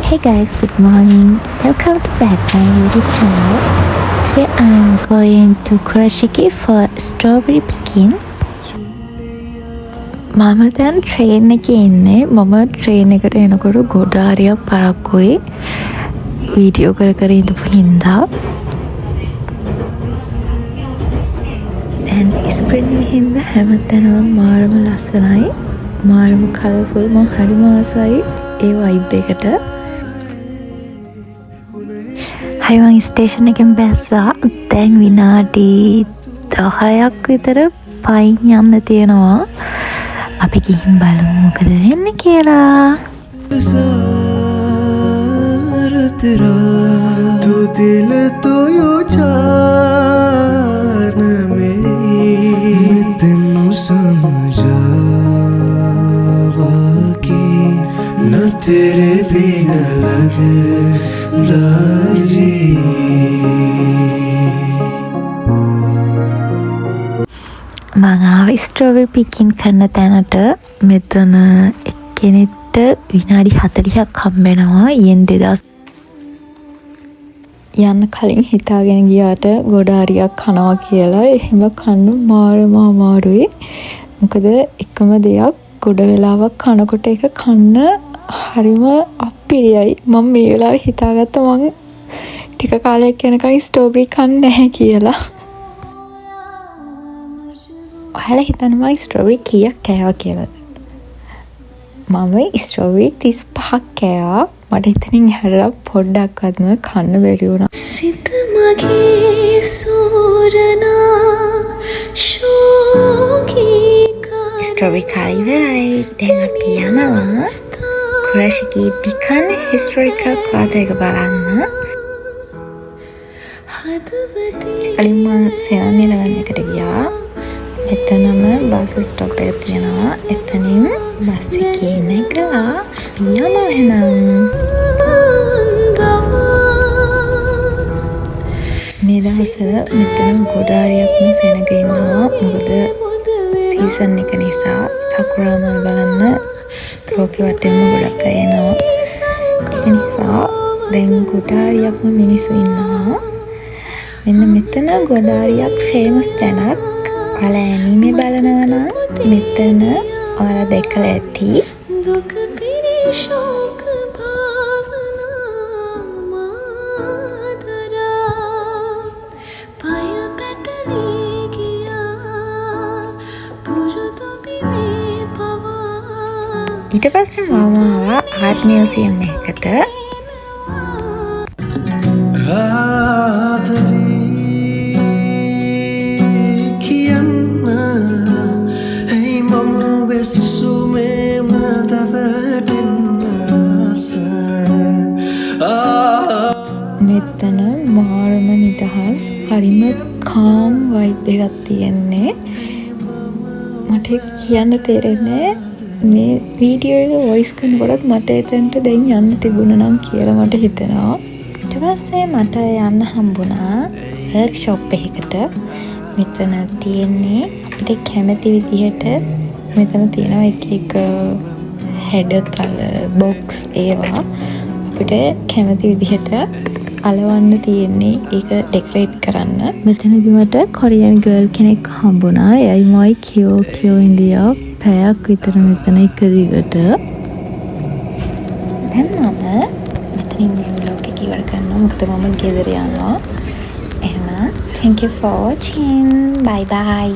Hey guys, good morning. Welcome to back my YouTube channel. Today I'm going to Kurashiki for strawberry picking. මම දැන් train එකේ ඉන්නේ. මම train එකට එනකොට ගොඩාරියක් පරක්කුයි. වීඩියෝ කර ඉඳපු හින්දා. දැන් ස්ප්‍රින්ට් හින්දා හැමතැනම මාරම ලස්සනයි. මාරම කලර්ෆුල්. මම හරිම ආසයි ඒ වයිබ් එකට. හරි මං ස්ටේෂන් එකෙන් බැස්සා. දැන් විනාඩි 10ක් විතර පයින් යන්න තියෙනවා. අපි ගිහින් බලමු මොකද වෙන්නේ කියලා. तेरा तू दिल तो यो जान मेरी मैं तेनू समझावा कि न तेरे बिना लगदा जी මං ආව ස්ට්‍රෝබෙරි පිකින් කරන තැනට. මෙතන එක්කෙනෙක්ට විනාඩි 40ක් හම්බෙනවා. ඊයෙන් 2000 යන්න කලින් හිතාගෙන ගියාට ගොඩාරියක් කනවා කියලා. එහෙම කන්න මාරම අමාරුයි. මොකද එකම දෙයක් ගොඩ වෙලාවක් කනකොට එක කන්න හරිම අප්පිරියයි. මම මේ වෙලාවේ හිතාගත්තා මං ටික කාලයක් යනකම් ස්ට්‍රෝබෙරි කන්නේ නැහැ කියලා. ඔයාලා හිතන්න මම ස්ට්‍රෝබෙරි කීයක් කෑවා කියලාද? මම ස්ට්‍රෝබෙරි 35ක් කෑවා. මට එතනින් එහාට පොඩ්ඩක්වත්ම කන්න බැරි වුණා. සිත මගේ සූරනා ශෝකීකා ස්ට්‍රෝබෙරි කාලා ඉවරයි. දැන් අපි යනවා කුරාෂිකි පිකන් හිස්ටොරිකල් ක්වාඩර් එක බලන්න. කලින් මම 7-11 එකට ගියා. එතනම බස් ස්ටොප් එක තියෙනවා. එතනින් බස් එකේ නැගලා යමු එහෙනම්. මේ දවස්වල මෙතන ගොඩාරියක්ම සෙනග ඉන්නවා. මොකද සීසන් එක නිසා සකුරා මල් බලන්න ලෝකෙ වටේම ගොඩක් අය එනවා. ඒක නිසා දැන් ගොඩාරියක්ම මිනිස්සු ඉන්නවා. මෙන්න මෙතන ගොඩාරියක් ෆේමස් තැනක්. ඔයාලා ඇනිමේ බලනවා නම් මෙතන ඔයාලා දැකලා ඇති. දුක පිරිශෝක භාවනා මාදරා පය පැටලී ගියා පුරුදු බිමේ පවා. ඊට පස්සේ මම ආවා ආර්ට් මියුසියම් එකකට. මෙතන මාරම නිදහස් හරිම කාම් වයිබ් එකක් තියෙන්නේ. මට කියන්න තේරෙන්නේ මේ වීඩියෝ එක වොයිස් කරනකොට මට එතනට දැන් යන්න තිබුණා නම් කියලා මට හිතෙනවා. ඊට පස්සේ මට යන්න හම්බුණා වර්ක්ෂොප් එකකට. මෙතන තියෙන්නේ අපිට කැමති විදිහට මෙතන තියෙනවා එක එක හැඩතල බොක්ස් ඒවා අපිට කැමති විදිහට අලවන්න තියෙන්නේ. ඒක ඩෙකොරේට් කරන්න. මෙතනදි මට කොරියන් ගර්ල් කෙනෙක් හම්බුණා. එයයි මයි කියෝ ඉන්දියා පැයක් විතර මෙතන එක දිගට. දැන් මම මෙතනින් මේ vlog එක ඉවර කරනවා. මොකද මම ගෙදර යනවා. එහෙනම් thank you for watching. Bye bye.